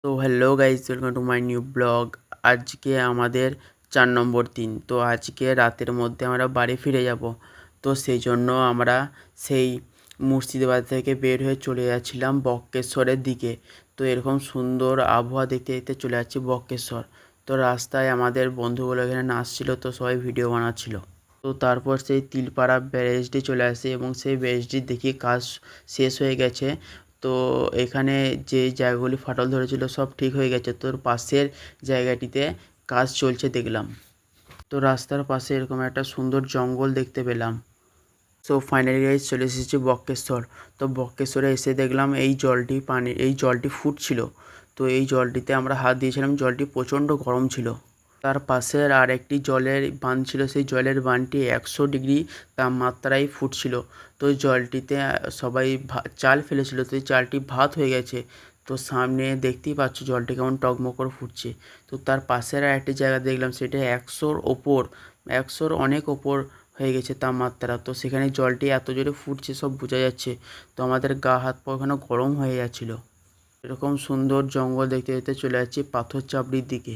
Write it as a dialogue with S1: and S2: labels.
S1: তো hello guys, welcome to my new blog. আজকে আমাদের 4 নম্বর দিন। তো আজকে রাতের মধ্যে আমরা বাড়ি ফিরে যাব। তো সেই জন্য আমরা সেই মুর্শিদাবাদ থেকে বের হয়ে চলে যাচ্ছিলাম বক্রেশ্বরের দিকে। তো এরকম সুন্দর আবহাওয়া দেখতে দেখতে চলে যাচ্ছি বক্রেশ্বর। তো রাস্তায় আমাদের বন্ধুগুলো এখানে নাচছিল, তো সবাই ভিডিও বানাচ্ছিল। তো তারপর সেই তিলপাড়া ব্যারেজটি চলে আসে এবং সেই ব্যারেজটি দেখি কাজ শেষ হয়ে গেছে। তো এখানে যে জায়গাগুলি ফাটল ধরেছিল সব ঠিক হয়ে গেছে, তোর পাশের জায়গাটিতে কাজ চলছে দেখলাম। তো রাস্তার পাশে এরকম একটা সুন্দর জঙ্গল দেখতে পেলাম। সো ফাইনালি গাইস চলে এসেছি বক্রেশ্বর। তো বক্রেশ্বরে এসে দেখলাম এই জলটি ফুটছিল। তো এই জলটিতে আমরা হাত দিয়েছিলাম, জলটি প্রচণ্ড গরম ছিল। তার পাশের আর একটি জলের বাঁধ ছিল, সেই জলের বাঁধটি 100 ডিগ্রি তাপমাত্রায় ফুটছিল। তো ওই জলটিতে সবাই চাল ফেলেছিল, তো এই চালটি ভাত হয়ে গেছে। তো সামনে দেখতেই পাচ্ছ জলটি কেমন টগমগ করে ফুটছে। তো তার পাশের আর একটি জায়গা দেখলাম, সেটা 100-র ওপর, 100-র অনেক ওপর হয়ে গেছে তাপমাত্রা। তো সেখানে জলটি এত জোরে ফুটছে সব বোঝা যাচ্ছে। তো আমাদের গা হাত পা ওখানে গরম হয়ে যাচ্ছিলো। এরকম সুন্দর জঙ্গল দেখতে দেখতে চলে যাচ্ছি পাথর চাপড়ির দিকে।